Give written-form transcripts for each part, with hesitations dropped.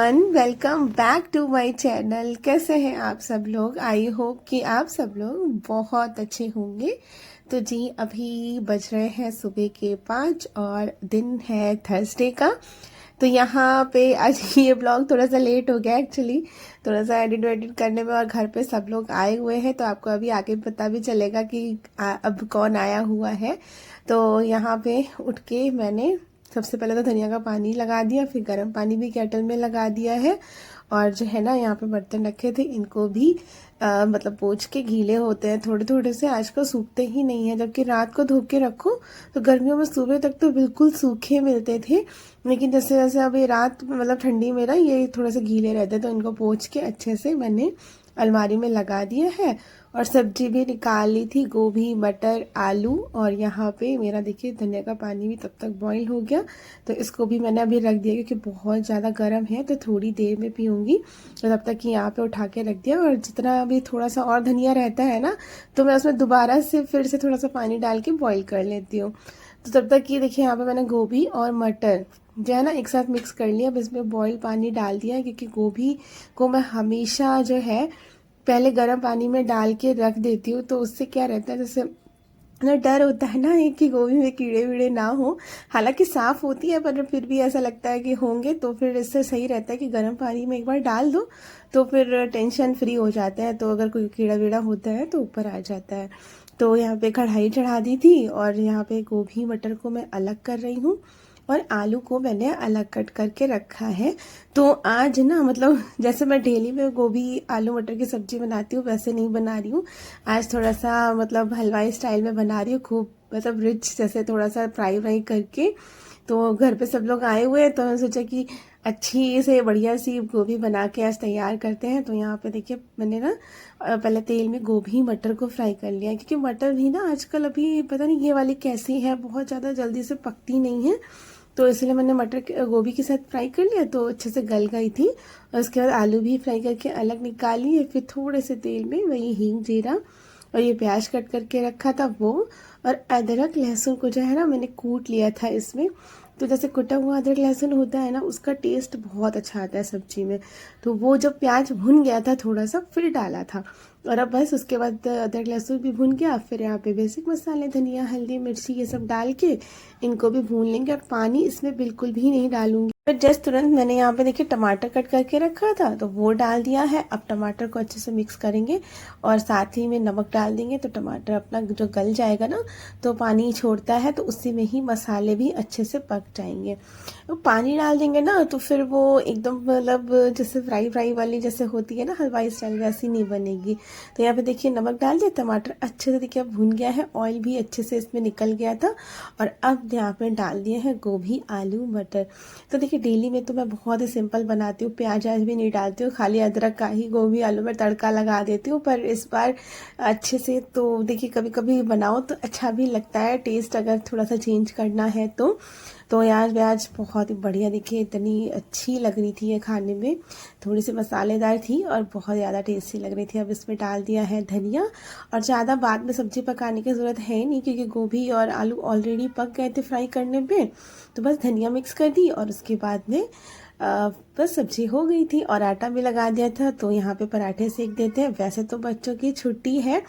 Everyone, welcome back to my channel. कैसे हैं आप सब लोग? आई होप कि आप सब लोग बहुत अच्छे होंगे। तो जी, अभी बज रहे हैं सुबह के 5 और दिन है थर्सडे का। तो यहाँ पे आज ये ब्लॉग थोड़ा सा लेट हो गया एक्चुअली, थोड़ा सा एडिट करने में, और घर पे सब लोग आए हुए हैं तो आपको अभी आगे पता भी चलेगा कि अब कौन आया हुआ है। तो यहाँ पे उठ के मैंने सबसे पहले तो धनिया का पानी लगा दिया, फिर गर्म पानी भी केटल में लगा दिया है। और जो है ना, यहाँ पे बर्तन रखे थे इनको भी मतलब पोंछ के, गीले होते हैं थोड़े थोड़े से, आजकल सूखते ही नहीं है। जबकि रात को धो के रखो तो गर्मियों में सुबह तक तो बिल्कुल सूखे मिलते थे, लेकिन जैसे जैसे अभी रात मतलब ठंडी में ना ये थोड़े से गीले रहते, तो इनको पोंछ के अच्छे से मैंने अलमारी में लगा दिया है। और सब्जी भी निकाल ली थी, गोभी, मटर, आलू। और यहाँ पे मेरा देखिए धनिया का पानी भी तब तक बॉईल हो गया, तो इसको भी मैंने अभी रख दिया क्योंकि बहुत ज़्यादा गर्म है, तो थोड़ी देर में पीऊँगी। तो तब तक यहाँ पे उठा के रख दिया। और जितना अभी थोड़ा सा और धनिया रहता है ना, तो मैं उसमें दोबारा से फिर से थोड़ा सा पानी डाल के बॉईल कर लेती हूँ। तो तब तक ये देखिए, यहाँ पे मैंने गोभी और मटर जो है ना एक साथ मिक्स कर लिया। अब इसमें बॉईल पानी डाल दिया, क्योंकि गोभी को मैं हमेशा जो है पहले गर्म पानी में डाल के रख देती हूँ। तो उससे क्या रहता है, जैसे ना डर होता है ना एक कि गोभी में कीड़े वीड़े ना हो। हालांकि साफ होती है, पर फिर भी ऐसा लगता है कि होंगे, तो फिर इससे सही रहता है कि गर्म पानी में एक बार डाल दो, तो फिर टेंशन फ्री हो जाता है। तो अगर कोई कीड़ा वीड़ा होता है तो ऊपर आ जाता है। तो यहाँ पे कढ़ाई चढ़ा दी थी, और यहाँ पे गोभी मटर को मैं अलग कर रही हूँ, और आलू को मैंने अलग कट करके रखा है। तो आज ना मतलब जैसे मैं डेली में गोभी आलू मटर की सब्जी बनाती हूँ वैसे नहीं बना रही हूँ। आज थोड़ा सा मतलब हलवाई स्टाइल में बना रही हूँ, खूब मतलब रिच, जैसे थोड़ा सा फ्राई व्राई करके। तो घर पे सब लोग आए हुए हैं, तो मैंने सोचा कि अच्छी से बढ़िया सी गोभी बना के आज तैयार करते हैं। तो यहाँ पे देखिए मैंने ना पहले तेल में गोभी मटर को फ्राई कर लिया, क्योंकि मटर भी ना आजकल अभी पता नहीं ये वाली कैसी है, बहुत ज़्यादा जल्दी से पकती नहीं है। तो इसलिए मैंने मटर गोभी के साथ फ्राई कर लिया, तो अच्छे से गल गई थी। और उसके बाद आलू भी फ्राई करके अलग निकाल लिए। फिर थोड़े से तेल में वही हींग, जीरा और ये प्याज कट करके रखा था वो, और अदरक लहसुन को जो है ना मैंने कूट लिया था इसमें। तो जैसे कुटा हुआ अदरक लहसुन होता है ना, उसका टेस्ट बहुत अच्छा आता है सब्जी में। तो वो जब प्याज भुन गया था थोड़ा सा, फिर डाला था। और अब बस उसके बाद अदरक लहसुन भी भुन गया, फिर यहाँ पे बेसिक मसाले धनिया हल्दी मिर्ची ये सब डाल के इनको भी भून लेंगे। और पानी इसमें बिल्कुल भी नहीं डालूंगी। फिर जस्ट तुरंत मैंने यहाँ पे देखिए टमाटर कट करके रखा था, तो वो डाल दिया है। अब टमाटर को अच्छे से मिक्स करेंगे, और साथ ही में नमक डाल देंगे, तो टमाटर अपना जो गल जाएगा ना, तो पानी छोड़ता है, तो उसी में ही मसाले भी अच्छे से पक जाएंगे। तो पानी डाल देंगे ना, तो फिर वो एकदम मतलब जैसे फ्राई फ्राई वाली जैसे होती है ना हलवाई स्टाइल, वैसी नहीं बनेगी। तो यहाँ पे देखिए नमक डाल दिया, टमाटर अच्छे से देखिए अब भुन गया है, ऑयल भी अच्छे से इसमें निकल गया था। और अब यहाँ पे डाल दिए हैं गोभी आलू मटर। तो देखिए डेली में तो मैं बहुत ही सिंपल बनाती हूँ, प्याज व्याज भी नहीं डालती हूँ, खाली अदरक का ही गोभी आलू में तड़का लगा देती हूँ। पर इस बार अच्छे से तो देखिए कभी कभी बनाओ तो अच्छा भी लगता है, टेस्ट अगर थोड़ा सा चेंज करना है तो यार प्याज बहुत ही बढ़िया, देखिए इतनी अच्छी लग रही थी ये खाने में, थोड़ी सी मसालेदार थी और बहुत ज़्यादा टेस्टी लग रही थी। अब इसमें डाल दिया है धनिया, और ज़्यादा बाद में सब्जी पकाने की ज़रूरत है नहीं, क्योंकि गोभी और आलू ऑलरेडी पक गए थे फ्राई करने पे। तो बस धनिया मिक्स कर दी, और उसके बाद में बस सब्जी हो गई थी। और आटा भी लगा दिया था, तो यहाँ पे पराठे सेक देते हैं। वैसे तो बच्चों की छुट्टी है,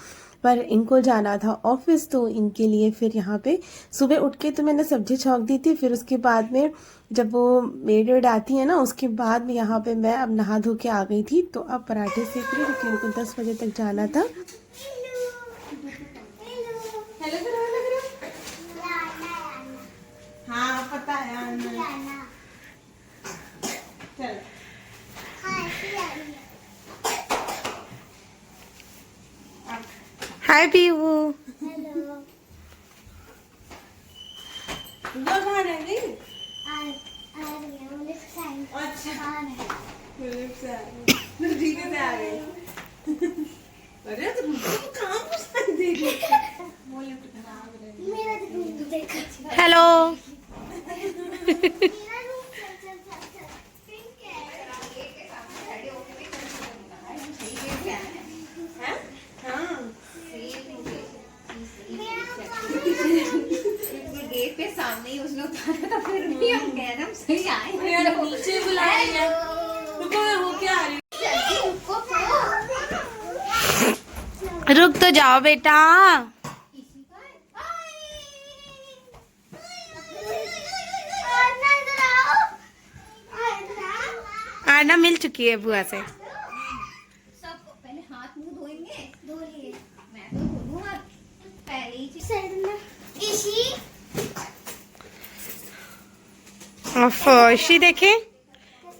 पर इनको जाना था ऑफिस, तो इनके लिए फिर यहाँ पे सुबह उठ के तो मैंने सब्जी छौंक दी थी। फिर उसके बाद में जब वो मेड वेड आती है ना, उसके बाद में यहाँ पे मैं अब नहा धो के आ गई थी। तो अब पराठे सेक रही, क्योंकि उनको 10 बजे तक जाना था। हाँ पता है। हाय पीवू। हेलो। कहाँ रह गई? अच्छा। से आ गई। अरे तो कहाँ घुसा दे रही है? हेलो। गेट सामने ही उसने उतारा था, फिर भी हम कह रहे हम सही आए, नीचे बुलाया। रुक तो जाओ बेटा। आरना मिल चुकी है बुआ से। सबको पहले हाथ मुंह धोएंगे, धो लिए। मैं तो धो लूं अब, पहले ही इसी इशी देखे,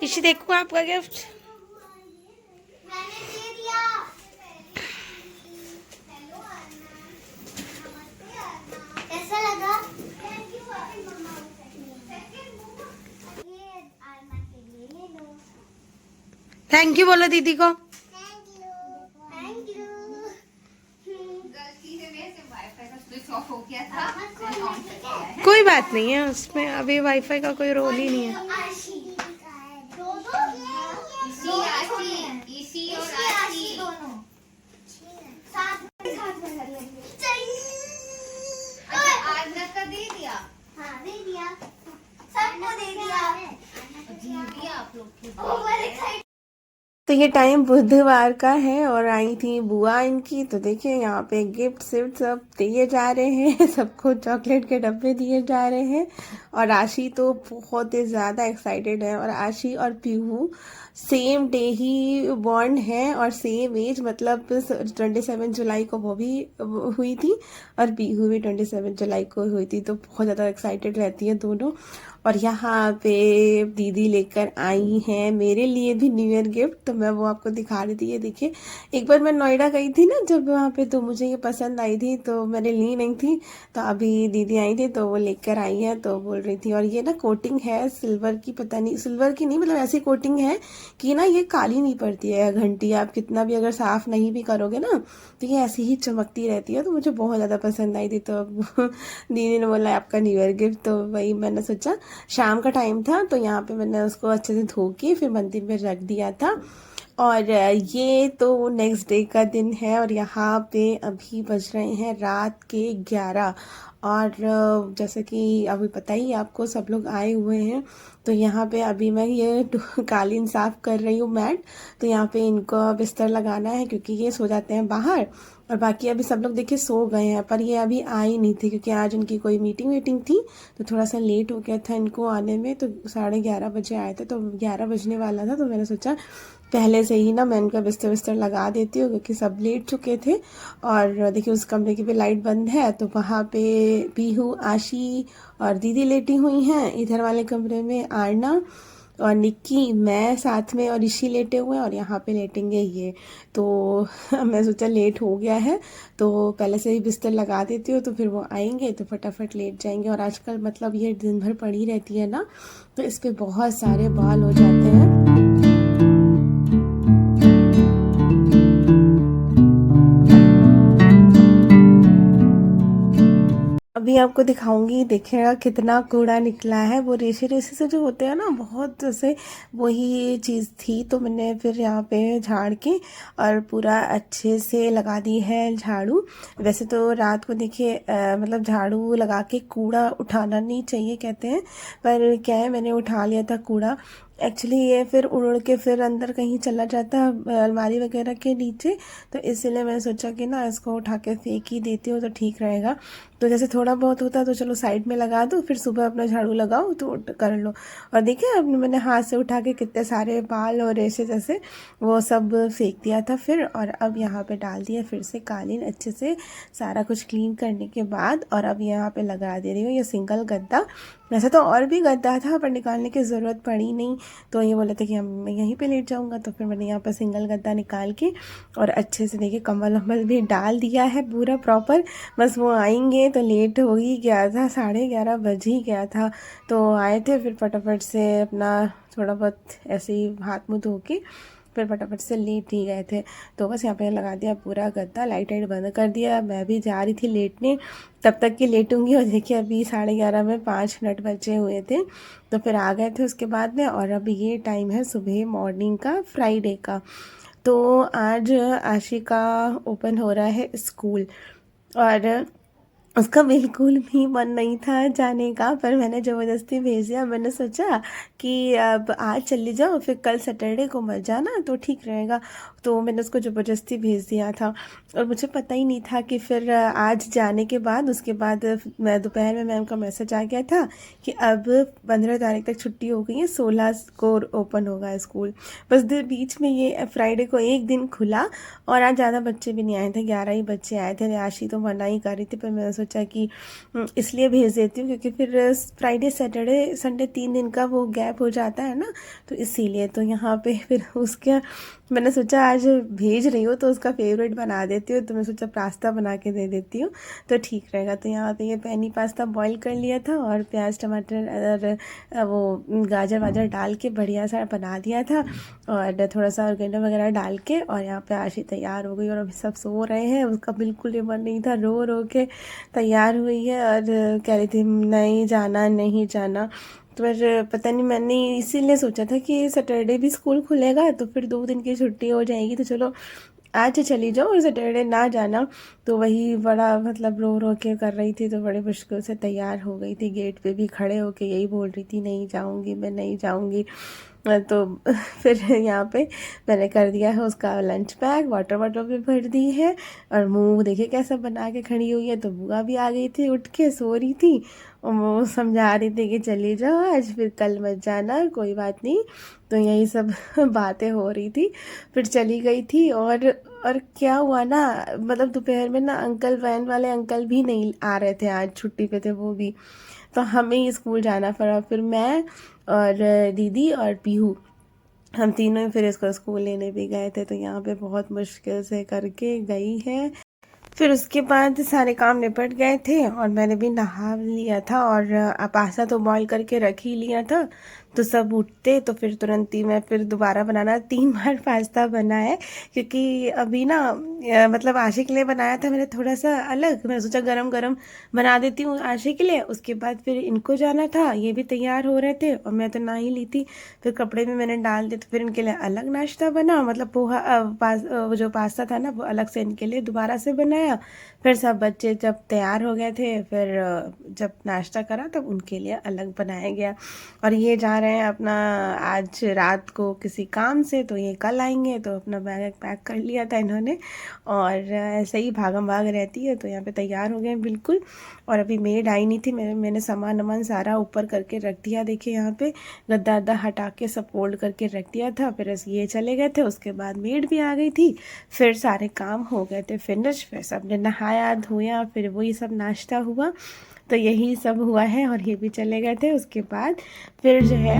इशी देखो आपका गिफ्ट। मैंने दे दिया। कैसा लगा? ये आरना के लिए ले लो। थैंक यू बोलो दीदी को। Thank you. गलती से मेरे से वाईफाई का स्विच ऑफ हो गया था, मैंने ऑन कर दिया है। कोई बात नहीं है उसमें, अभी वाईफाई का कोई रोल ही नहीं है। इसी और आशी दोनों साथ में कर लेंगे। आरना का दे दिया। हाँ दे दिया, सबको दे दिया। दे दिया आप लोग की। तो ये टाइम बुधवार का है और आई थी बुआ इनकी। तो देखिए यहाँ पे गिफ्ट सिफ्ट सब दिए जा रहे हैं, सबको चॉकलेट के डब्बे दिए जा रहे हैं। और आशी तो बहुत ही ज़्यादा एक्साइटेड है। और आशी और पीहू सेम डे ही बॉर्न है और सेम एज, मतलब 27 जुलाई को वो भी हुई थी और पीहू भी 27 जुलाई को हुई थी। तो बहुत ज़्यादा एक्साइटेड रहती है दोनों। और यहाँ पे दीदी लेकर आई हैं मेरे लिए भी न्यू ईयर गिफ्ट, तो मैं वो आपको दिखा रही थी। ये देखिए, एक बार मैं नोएडा गई थी ना जब वहाँ पे, तो मुझे ये पसंद आई थी तो मैंने ली नहीं थी। तो अभी दीदी आई थी तो वो लेकर आई है, तो बोल रही थी। और ये ना कोटिंग है सिल्वर की, पता नहीं सिल्वर की नहीं, मतलब ऐसी कोटिंग है कि ना ये काली नहीं पड़ती है घंटी, आप कितना भी अगर साफ नहीं भी करोगे ना तो ये ऐसी ही चमकती रहती है। तो मुझे बहुत ज़्यादा पसंद आई थी। तो अब दीदी ने बोला आपका न्यू ईयर गिफ्ट, तो वही मैंने सोचा, शाम का टाइम था तो यहाँ पे मैंने उसको अच्छे से धो के फिर मंदिर में रख दिया था। और ये तो नेक्स्ट डे का दिन है और यहाँ पे अभी बज रहे हैं रात के 11। और जैसे कि अभी पता ही आपको, सब लोग आए हुए हैं। तो यहाँ पे अभी मैं ये कालीन साफ कर रही हूँ, मैट। तो यहाँ पे इनको बिस्तर लगाना है क्योंकि ये सो जाते हैं बाहर। और बाकी अभी सब लोग देखिए सो गए हैं, पर ये अभी आई नहीं थी क्योंकि आज उनकी कोई मीटिंग वीटिंग थी। तो थोड़ा सा लेट हो गया था इनको आने में, तो 11:30 बजे आए थे। तो 11 बजने वाला था, तो मैंने सोचा पहले से ही ना मैं इनका बिस्तर विस्तर लगा देती हूँ क्योंकि सब लेट चुके थे। और देखिए उस कमरे की भी लाइट बंद है, तो वहाँ पे पीहू, आशी और दीदी लेटी हुई हैं। इधर वाले कमरे में आरना और निक्की, मैं साथ में और ऋषि लेटे हुए हैं। और यहाँ पे लेटेंगे ये। तो मैं सोचा लेट हो गया है तो पहले से ही बिस्तर लगा देती हूँ, तो फिर वो आएंगे तो फटाफट लेट जाएंगे। और आजकल मतलब ये दिन भर पड़ी रहती है ना, तो इस पे बहुत सारे बाल हो जाते हैं। अभी आपको दिखाऊंगी, देखिएगा कितना कूड़ा निकला है। वो रेशे रेशे से जो होते हैं ना, बहुत जैसे वही चीज़ थी। तो मैंने फिर यहाँ पे झाड़ के और पूरा अच्छे से लगा दी है झाड़ू। वैसे तो रात को देखिए मतलब झाड़ू लगा के कूड़ा उठाना नहीं चाहिए कहते हैं, पर क्या है मैंने उठा लिया था कूड़ा। एक्चुअली ये फिर उड़ के फिर अंदर कहीं चला जाता है अलमारी वगैरह के नीचे। तो इसलिए मैंने सोचा कि ना इसको उठा के फेंक ही देती हूँ तो ठीक रहेगा। तो जैसे थोड़ा बहुत होता तो चलो साइड में लगा दो, फिर सुबह अपना झाड़ू लगाओ तो कर लो। और देखिए अब मैंने हाथ से उठा के कितने सारे बाल और रेशे जैसे वो सब फेंक दिया था फिर। और अब यहाँ पे डाल दिया फिर से कालीन अच्छे से, सारा कुछ क्लीन करने के बाद। और अब यहाँ पे लगा दे रही हूँ ये सिंगल गद्दा। वैसे तो और भी गद्दा था पर निकालने की ज़रूरत पड़ी नहीं, तो ये बोले थे कि मैं यहीं पे लेट जाऊँगा। तो फिर मैंने यहाँ पर सिंगल गद्दा निकाल के और अच्छे से देखिए कंबल वम्बल भी डाल दिया है पूरा प्रॉपर। बस वो आएंगे तो लेट हो ही गया था, 11:30 बज ही गया था। तो आए थे फिर फटाफट से अपना थोड़ा बहुत ऐसे ही हाथ मुँह धो के फिर फटाफट से लेट ही गए थे। तो बस यहाँ पे लगा दिया पूरा गद्दा, लाइट वाइट बंद कर दिया। मैं भी जा रही थी लेटने, तब तक की लेटूंगी। और देखिए अभी 11:30 में 5 मिनट बचे हुए थे, तो फिर आ गए थे उसके बाद में। और अब ये टाइम है सुबह मॉर्निंग का, फ्राइडे का। तो आज आशी का ओपन हो रहा है स्कूल। और उसका बिल्कुल भी मन नहीं था जाने का, पर मैंने ज़बरदस्ती भेज दिया। मैंने सोचा कि अब आज चली जाओ, फिर कल सैटरडे को मत जाना तो ठीक रहेगा। तो मैंने उसको ज़बरदस्ती भेज दिया था, और मुझे पता ही नहीं था कि फिर आज जाने के बाद उसके बाद मैं दोपहर में मैम का मैसेज आ गया था कि अब 15 तारीख तक छुट्टी हो गई है, 16 को ओपन होगा स्कूल। बस बीच में ये फ्राइडे को एक दिन खुला, और आज ज़्यादा बच्चे भी नहीं आए थे, 11 ही बच्चे आए थे। आशी तो मना ही कर रही थी, पर मैंने सोचा कि इसलिए भेज देती हूँ क्योंकि फिर फ्राइडे सैटरडे संडे 3 दिन का वो गैप हो जाता है ना, तो इसीलिए। तो यहाँ पे फिर उसके मैंने सोचा आज भेज रही हूँ तो उसका फेवरेट बना देती हूँ, तो मैं सोचा पास्ता बना के दे देती हूँ तो ठीक रहेगा। तो यहाँ पे ये पैनी पास्ता बॉईल कर लिया था, और प्याज टमाटर और वो गाजर वाजर डाल के बढ़िया सा बना दिया था, और थोड़ा सा ऑर्गेनो वगैरह डाल के। और यहाँ पे आशी तैयार हो गई, और अभी सब सो रहे हैं। उसका बिल्कुल ही मन नहीं था, रो रो के तैयार हुई है और कह रही थी नहीं जाना नहीं जाना। तो फिर पता नहीं, मैंने इसीलिए सोचा था कि सैटरडे भी स्कूल खुलेगा तो फिर 2 दिन की छुट्टी हो जाएगी, तो चलो आज चली जाओ और सैटरडे ना जाना। तो वही बड़ा मतलब रो रो के कर रही थी, तो बड़े मुश्किल से तैयार हो गई थी। गेट पे भी खड़े होके यही बोल रही थी नहीं जाऊंगी मैं नहीं जाऊंगी। तो फिर यहाँ पे मैंने कर दिया है उसका लंच पैक, वाटर वाटर भी भर दी है, और मुंह देखे कैसा बना के खड़ी हुई है। तो बुआ भी आ गई थी, उठ के सो रही थी, और वो समझा रही थी कि चली जाओ आज, फिर कल मत जाना, कोई बात नहीं। तो यही सब बातें हो रही थी, फिर चली गई थी। और क्या हुआ ना, मतलब दोपहर में ना अंकल, वैन वाले अंकल भी नहीं आ रहे थे, आज छुट्टी पे थे वो भी, तो हमें ही स्कूल जाना पड़ा। फिर मैं और दीदी और पीहू, हम तीनों ही फिर इसको स्कूल लेने भी गए थे। तो यहाँ पे बहुत मुश्किल से करके गई है। फिर उसके बाद सारे काम निपट गए थे, और मैंने भी नहा लिया था, और पास्ता तो बॉईल करके रख ही लिया था। तो सब उठते तो फिर तुरंत ही मैं फिर दोबारा बनाना 3 बार पास्ता बना है, क्योंकि अभी ना मतलब आशी के लिए बनाया था मैंने थोड़ा सा अलग। मैंने सोचा गरम गरम बना देती हूँ आशी के लिए, उसके बाद फिर इनको जाना था, ये भी तैयार हो रहे थे और मैं तो ना ही ली थी। फिर कपड़े में मैंने डाल दिए, तो फिर इनके लिए अलग नाश्ता बना, मतलब पोहा वो जो पास्ता था ना वो अलग से इनके लिए दोबारा से बनाया। फिर सब बच्चे जब तैयार हो गए थे, फिर जब नाश्ता करा तब उनके लिए अलग बनाया गया। और ये जा रहे हैं अपना आज रात को किसी काम से, तो ये कल आएंगे, तो अपना बैग पैक कर लिया था इन्होंने, और ऐसे ही भागम भाग रहती है। तो यहाँ पे तैयार हो गए हैं बिल्कुल, और अभी मेड आई नहीं थी, मैंने सामान वामान सारा ऊपर करके रख दिया। देखिए यहाँ पे गद्दा अद्दा हटा के सब फोल्ड करके रख दिया था। फिर ये चले गए थे, उसके बाद मेड भी आ गई थी, फिर सारे काम हो गए थे फिनिश। फिर सबने नहाया धोया, फिर वही सब नाश्ता हुआ, तो यही सब हुआ है। और ये भी चले गए थे, उसके बाद फिर जो है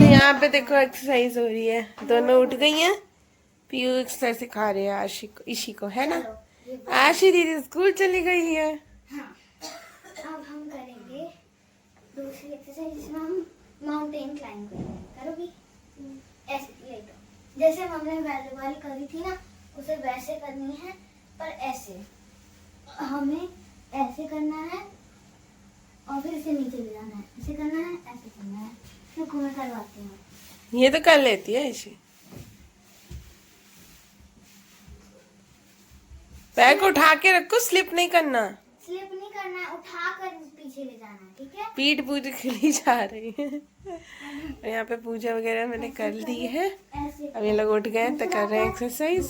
यहाँ पे देखो एक्सरसाइज हो रही है, दोनों उठ गई हैं। पीयू एक्सरसाइज सिखा रहे हैं आशी को, इशी को, है ना। आशी दीदी स्कूल चली गई है। हाँ, अब हम करेंगे दूसरी एक्सरसाइज जिसमें हम माउंटेन क्लाइंब करेंगे। करोगी? ऐसे लेटो, जैसे हमने पहले वाली करी थी ना, उसे वैसे करनी है, पर ऐसे हमें ऐसे करना है, और फिर इसे नीचे ले जाना है, ऐसे करना है, ऐसे करना है। फिर घूमे करवाते हैं। ये तो कर लेती है इशी। पैर को उठा के रखो, स्लिप नहीं करना। स्लिप नहीं करना है, उठा कर पीछे ले जाना है, ठीक है। पीठ पूज खिली जा रही है। और यहाँ पे पूजा वगैरह मैंने कर ली है। ऐसे अब ये लोग उठ गए तो कर रहे हैं एक्सरसाइज।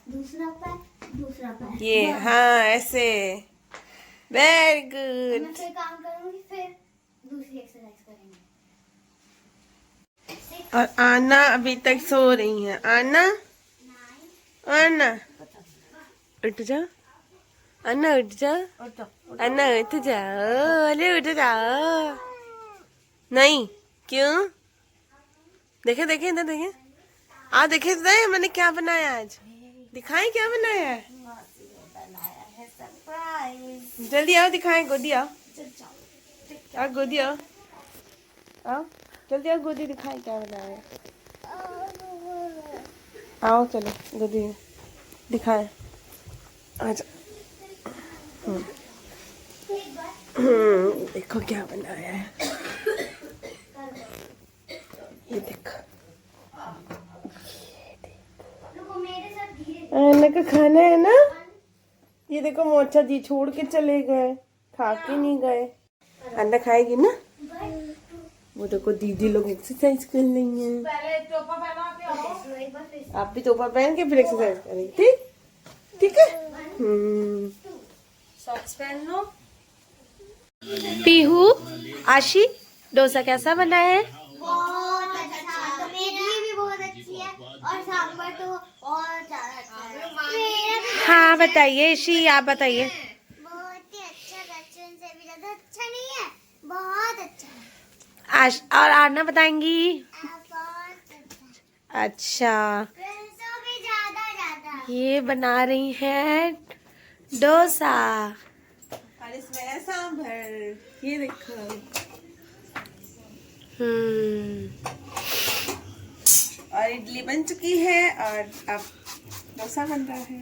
दूसरा पैर, दूसरा पैर। ये हाँ ऐसे, वेरी गुड। मैं फिर काम करूंगी, फिर दूसरी एक्सरसाइज करेंगे। और आना अभी तक सो रही है। आना आना उठ जा, अन्ना उठ जा, अन्ना उठ जाओ, अरे उठ जाओ। नहीं क्यों? देखे देखे इधर देखे, आ देखे इधर मैंने क्या बनाया आज, दिखाएं क्या बनाया है। जल्दी आओ दिखाएं, गोदी आओ, आओ गोदी आओ, आओ जल्दी आओ, गोदी दिखाएं क्या बनाया है। आओ चलो गोदी दिखाएं, आजा। देखो क्या बनाया है, ये देखो, ये देखो। अन्ना का खाना है ना। ये देखो मोचा दी छोड़ के चले गए, खा के नहीं गए। अन्ना खाएगी ना। वो देखो दीदी लोग एक्सरसाइज कर रही हैं। आप भी टोपा पहन के फिर एक्सरसाइज करेंगे, ठीक ठीक है। सॉक्स पहन लो। पीहू, आशी, डोसा कैसा बना है? बहुत अच्छा, इडली भी बहुत अच्छी है और सांभर तो और ज्यादा अच्छा है। हाँ बताइए शी, आप बताइए। बहुत ही अच्छा, रेस्टोरेंट से भी ज्यादा अच्छा नहीं है, बहुत अच्छा है। और आरना बताएंगी। बहुत अच्छा, अच्छा, प्रिंसो भी ज्यादा ये बना रही हैं डोसा। और इसमें है सांभर, ये देखो। और इडली बन चुकी है और अब डोसा बन रहा है।